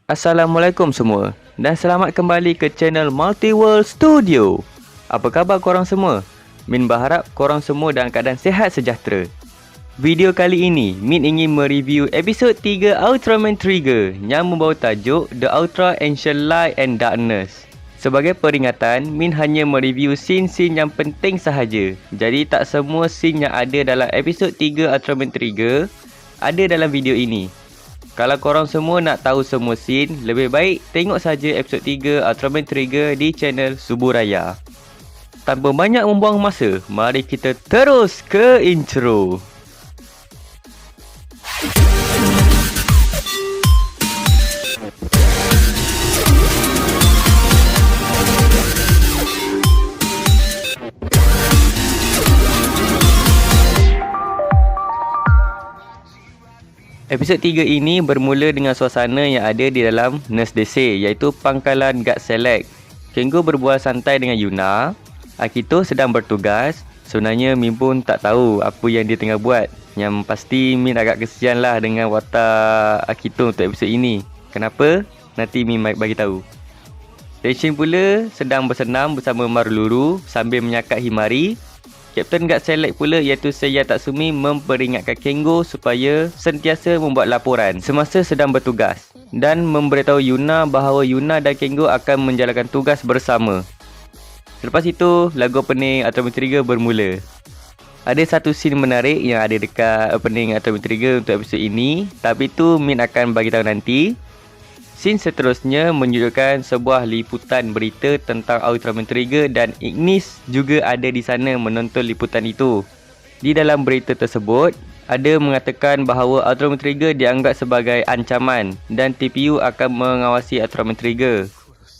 Assalamualaikum semua dan selamat kembali ke channel Multiworld Studio. Apa khabar korang semua? Min berharap korang semua dalam keadaan sihat sejahtera. Video kali ini, Min ingin mereview episod 3 Ultraman Trigger yang membawa tajuk The Ultra Ancient Light and Darkness. Sebagai peringatan, Min hanya mereview scene-scene yang penting sahaja. Jadi tak semua scene yang ada dalam episod 3 Ultraman Trigger ada dalam video ini. Kalau korang semua nak tahu semua scene, lebih baik tengok saja episod 3 Ultraman Trigger di channel Suburaya. Tanpa banyak membuang masa, mari kita terus ke intro. Episod 3 ini bermula dengan suasana yang ada di dalam Nurse DC, iaitu pangkalan Guard Select. Kengo berbual santai dengan Yuna. Akito sedang bertugas. Sebenarnya Min pun tak tahu apa yang dia tengah buat. Yang pasti Min agak kesian lah dengan watak Akito untuk episod ini. Kenapa? Nanti Min bagi tahu. Tenshin pula sedang bersenam bersama Maruluru sambil menyakat Himari. Kapten Guard Select pula iaitu Seiya Tatsumi memperingatkan Kengo supaya sentiasa membuat laporan semasa sedang bertugas dan memberitahu Yuna bahawa Yuna dan Kengo akan menjalankan tugas bersama. Selepas itu, lagu opening Ultraman Trigger bermula. Ada satu scene menarik yang ada dekat opening Ultraman Trigger untuk episod ini, tapi tu Min akan bagi tahu nanti. Scene seterusnya menunjukkan sebuah liputan berita tentang Ultraman Trigger dan Ignis juga ada di sana menonton liputan itu. Di dalam berita tersebut, ada mengatakan bahawa Ultraman Trigger dianggap sebagai ancaman dan TPU akan mengawasi Ultraman Trigger.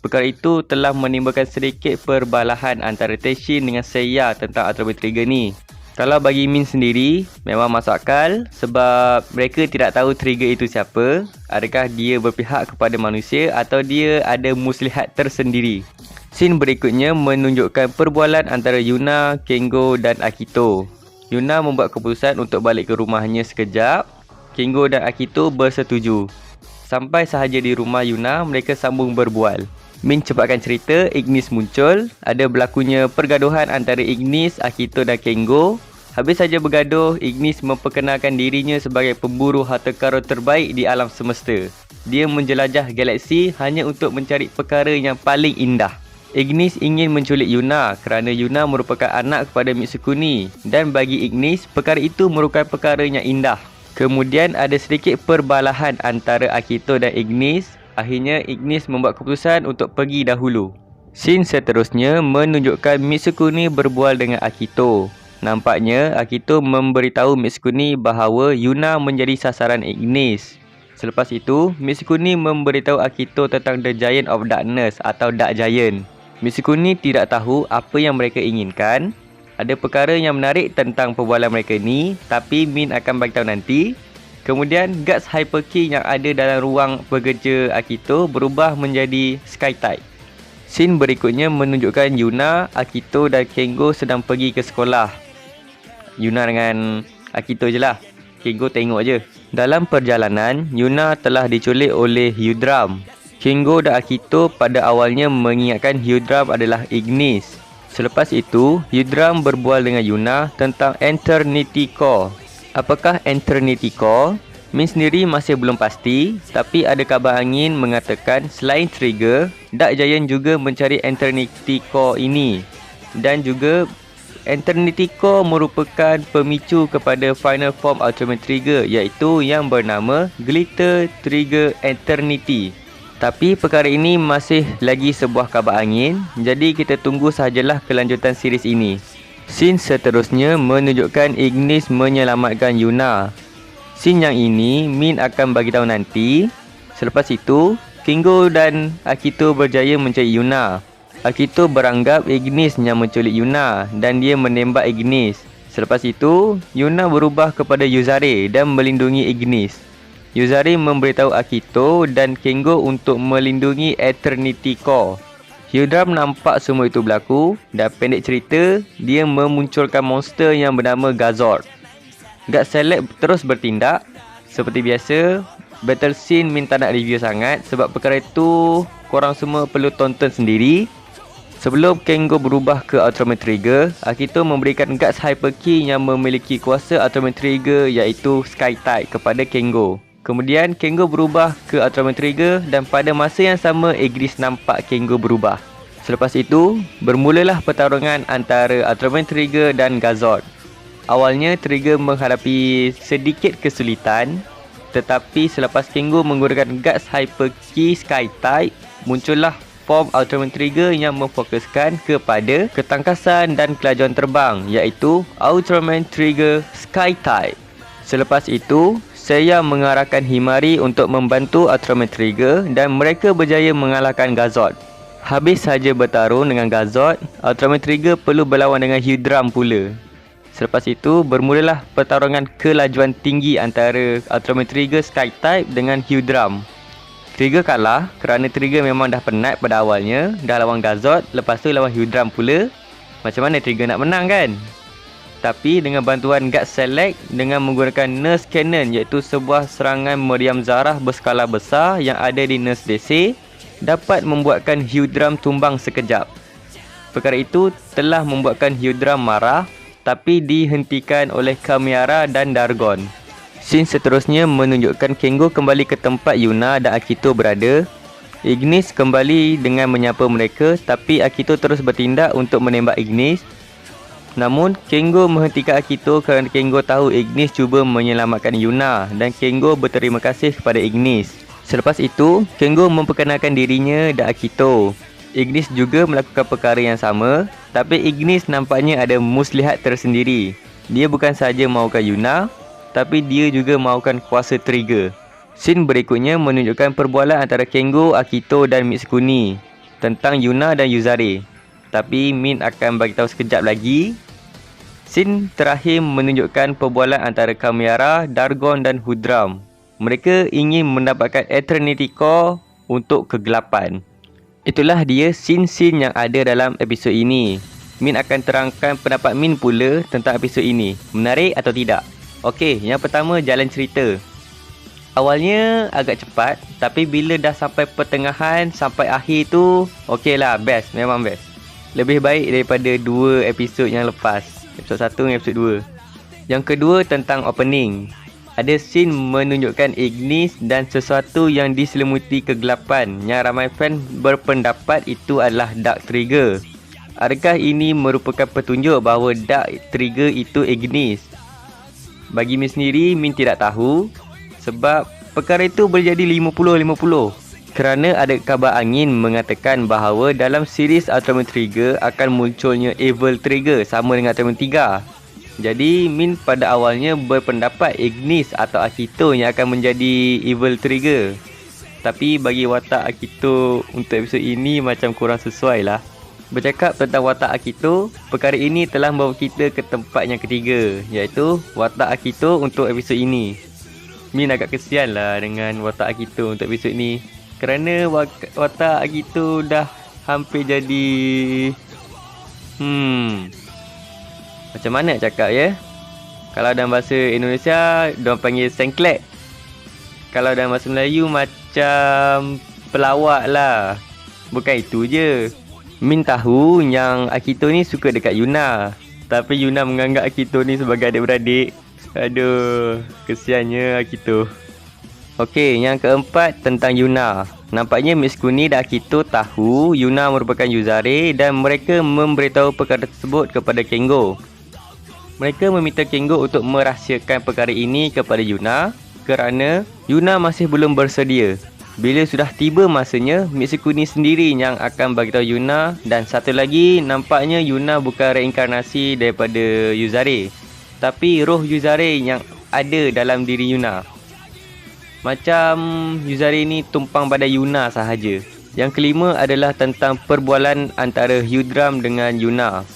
Perkara itu telah menimbulkan sedikit perbalahan antara Tenshin dengan Seiya tentang Ultraman Trigger ni. Kalau bagi Min sendiri, memang masuk akal sebab mereka tidak tahu Trigger itu siapa. Adakah dia berpihak kepada manusia atau dia ada muslihat tersendiri. Scene berikutnya menunjukkan perbualan antara Yuna, Kengo dan Akito. Yuna membuat keputusan untuk balik ke rumahnya sekejap. Kengo dan Akito bersetuju. Sampai sahaja di rumah Yuna, mereka sambung berbual. Min cepatkan cerita, Ignis muncul. Ada berlakunya pergaduhan antara Ignis, Akito dan Kengo. Habis saja bergaduh, Ignis memperkenalkan dirinya sebagai pemburu harta karun terbaik di alam semesta. Dia menjelajah galaksi hanya untuk mencari perkara yang paling indah. Ignis ingin menculik Yuna kerana Yuna merupakan anak kepada Mitsukuni dan bagi Ignis, perkara itu merupakan perkara yang indah. Kemudian ada sedikit perbalahan antara Akito dan Ignis. Akhirnya Ignis membuat keputusan untuk pergi dahulu. Scene seterusnya menunjukkan Mitsukuni berbual dengan Akito. Nampaknya Akito memberitahu Mitsukuni bahawa Yuna menjadi sasaran Ignis. Selepas itu, Mitsukuni memberitahu Akito tentang The Giant of Darkness atau Dark Giant. Mitsukuni tidak tahu apa yang mereka inginkan. Ada perkara yang menarik tentang perbualan mereka ni, tapi Min akan bagi tahu nanti. Kemudian, Guards Hyperkey yang ada dalam ruang bekerja Akito berubah menjadi Sky-type. Scene berikutnya menunjukkan Yuna, Akito dan Kengo sedang pergi ke sekolah. Yuna dengan Akito je lah. Kengo tengok je. Dalam perjalanan, Yuna telah diculik oleh Hyudram. Kengo dan Akito pada awalnya mengingatkan Hyudram adalah Ignis. Selepas itu, Hyudram berbual dengan Yuna tentang Eternity Core. Apakah Eternity Core? Min sendiri masih belum pasti, tapi ada kabar angin mengatakan selain Trigger, Dark Giant juga mencari Eternity Core ini. Dan juga Eternity Core merupakan pemicu kepada final form Ultraman Trigger iaitu yang bernama Glitter Trigger Eternity. Tapi perkara ini masih lagi sebuah kabar angin, jadi kita tunggu sahajalah kelanjutan series ini. Scene seterusnya menunjukkan Ignis menyelamatkan Yuna. Scene yang ini Min akan bagi tahu nanti. Selepas itu, Kengo dan Akito berjaya mencari Yuna. Akito beranggap Ignis yang menculik Yuna dan dia menembak Ignis. Selepas itu, Yuna berubah kepada Yuzare dan melindungi Ignis. Yuzare memberitahu Akito dan Kengo untuk melindungi Eternity Core. Hyudram nampak semua itu berlaku dan pendek cerita, dia memunculkan monster yang bernama Gazord. Guard Select terus bertindak. Seperti biasa, Battle scene Min tak nak review sangat sebab perkara itu korang semua perlu tonton sendiri. Sebelum Kengo berubah ke Ultraman Trigger, Akito memberikan Guts Hyper Ki yang memiliki kuasa Ultraman Trigger iaitu Sky Tide kepada Kengo. Kemudian Kengo berubah ke Ultraman Trigger dan pada masa yang sama Ignis nampak Kengo berubah. Selepas itu, bermulalah pertarungan antara Ultraman Trigger dan Gazord. Awalnya Trigger menghadapi sedikit kesulitan, tetapi selepas Kengo menggunakan Guts Hyper Ki Sky Type, muncullah form Ultraman Trigger yang memfokuskan kepada ketangkasan dan kelajuan terbang iaitu Ultraman Trigger Sky Type. Selepas itu, Seiya mengarahkan Himari untuk membantu Ultraman Trigger dan mereka berjaya mengalahkan Gazord. Habis saja bertarung dengan Gazord, Ultraman Trigger perlu berlawan dengan Hydram pula. Selepas itu, bermulalah pertarungan kelajuan tinggi antara Ultraman Trigger Sky Type dengan Hydram. Trigger kalah kerana Trigger memang dah penat pada awalnya, dah lawan Gazord, lepas tu lawan Hydram pula. Macam mana Trigger nak menang kan? Tapi dengan bantuan Guts Select dengan menggunakan Nurse Cannon iaitu sebuah serangan meriam zarah berskala besar yang ada di Nurse DC, dapat membuatkan Hydram tumbang sekejap. Perkara itu telah membuatkan Hydram marah, tapi dihentikan oleh Kamiara dan Dargon. Scene seterusnya menunjukkan Kengo kembali ke tempat Yuna dan Akito berada. Ignis kembali dengan menyapa mereka, tapi Akito terus bertindak untuk menembak Ignis. Namun Kengo menghentikan Akito kerana Kengo tahu Ignis cuba menyelamatkan Yuna dan Kengo berterima kasih kepada Ignis. Selepas itu, Kengo memperkenalkan dirinya dan Akito. Ignis juga melakukan perkara yang sama, tapi Ignis nampaknya ada muslihat tersendiri. Dia bukan sahaja mahukan Yuna, tapi dia juga mahukan kuasa Trigger. Scene berikutnya menunjukkan perbualan antara Kengo, Akito dan Mitsukuni tentang Yuna dan Yuzare. Tapi Min akan bagi tahu sekejap lagi. Scene terakhir menunjukkan perbualan antara Kamiara, Dargon dan Hydram. Mereka ingin mendapatkan Eternity Core untuk kegelapan. Itulah dia scene-scene yang ada dalam episod ini. Min akan terangkan pendapat Min pula tentang episod ini. Menarik atau tidak? Okey, yang pertama jalan cerita. Awalnya agak cepat, tapi bila dah sampai pertengahan sampai akhir tu, okey lah, best, memang best. Lebih baik daripada 2 episod yang lepas, episod 1 dan episod 2. Yang kedua tentang opening. Ada scene menunjukkan Ignis dan sesuatu yang diselimuti kegelapan yang ramai fan berpendapat itu adalah Dark Trigger. Adakah ini merupakan petunjuk bahawa Dark Trigger itu Ignis? Bagi Min sendiri, Min tidak tahu sebab perkara itu boleh jadi 50-50. Kerana ada kabar angin mengatakan bahawa dalam series Ultraman Trigger akan munculnya Evil Trigger sama dengan Ultraman 3. Jadi Min pada awalnya berpendapat Ignis atau Akito yang akan menjadi Evil Trigger. Tapi bagi watak Akito untuk episod ini macam kurang sesuai lah. Bercakap tentang watak Akito, perkara ini telah membawa kita ke tempat yang ketiga, iaitu watak Akito untuk episod ini. Min agak kesian lah dengan watak Akito untuk episod ni, kerana watak Akito dah hampir jadi macam mana nak cakap ya? Kalau dalam bahasa Indonesia diorang panggil sengklek. Kalau dalam bahasa Melayu macam pelawak lah. Bukan itu je. Min tahu yang Akito ni suka dekat Yuna, tapi Yuna menganggap Akito ni sebagai adik-beradik. Aduh, kesiannya Akito. Okey, yang keempat tentang Yuna. Nampaknya Mitsukuni dan Akito tahu Yuna merupakan Yuzare dan mereka memberitahu perkara tersebut kepada Kengo. Mereka meminta Kengo untuk merahsiakan perkara ini kepada Yuna kerana Yuna masih belum bersedia. Bila sudah tiba masanya, Mitsukuni sendiri yang akan beritahu Yuna, dan satu lagi nampaknya Yuna bukan reinkarnasi daripada Yuzare, tapi roh Yuzare yang ada dalam diri Yuna. Macam Yuzare ni tumpang pada Yuna sahaja. Yang kelima adalah tentang perbualan antara Hydram dengan Yuna.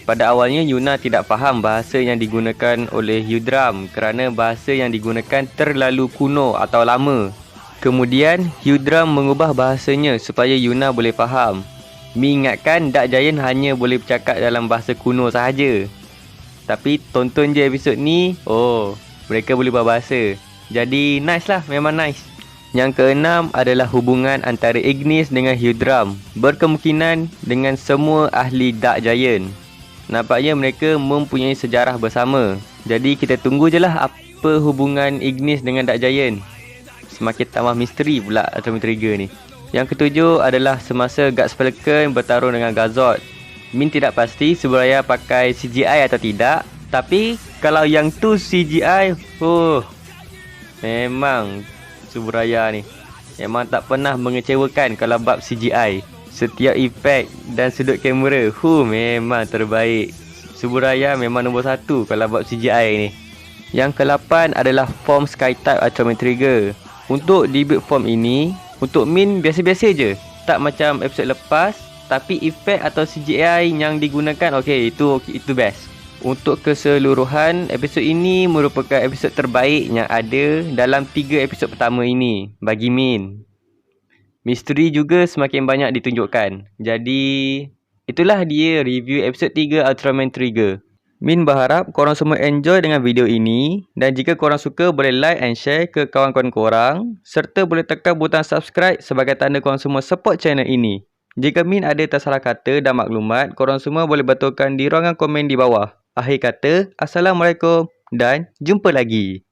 Pada awalnya Yuna tidak faham bahasa yang digunakan oleh Hydram kerana bahasa yang digunakan terlalu kuno atau lama. Kemudian Hydram mengubah bahasanya supaya Yuna boleh faham. Mengingatkan Dark Giant hanya boleh bercakap dalam bahasa kuno sahaja. Tapi tonton je episod ni, mereka boleh ubah bahasa. Jadi nice lah, memang nice. Yang keenam adalah hubungan antara Ignis dengan Hyudram. Berkemungkinan dengan semua ahli Dark Giant. Nampaknya mereka mempunyai sejarah bersama. Jadi kita tunggu je lah apa hubungan Ignis dengan Dark Giant. Semakin tambah misteri pula Atomic Trigger ni. Yang ketujuh adalah semasa Guts Falcon bertarung dengan Gazod. Min tidak pasti Subaraya pakai CGI atau tidak. Tapi kalau yang tu CGI, memang Subaraya ni memang tak pernah mengecewakan kalau bab CGI. Setiap efek dan sudut kamera, memang terbaik. Subaraya memang nombor 1 kalau bab CGI ni. Yang ke-8 adalah form Sky-type Atomic Trigger. Untuk debut form ini, untuk Min biasa-biasa je. Tak macam episod lepas, tapi efek atau CGI yang digunakan itu best. Untuk keseluruhan, episod ini merupakan episod terbaik yang ada dalam 3 episod pertama ini bagi Min. Misteri juga semakin banyak ditunjukkan. Jadi, itulah dia review episod 3 Ultraman Trigger. Min berharap korang semua enjoy dengan video ini. Dan jika korang suka, boleh like and share ke kawan-kawan korang. Serta boleh tekan butang subscribe sebagai tanda korang semua support channel ini. Jika Min ada tersalah kata dan maklumat, korang semua boleh betulkan di ruangan komen di bawah. Akhir kata, Assalamualaikum dan jumpa lagi.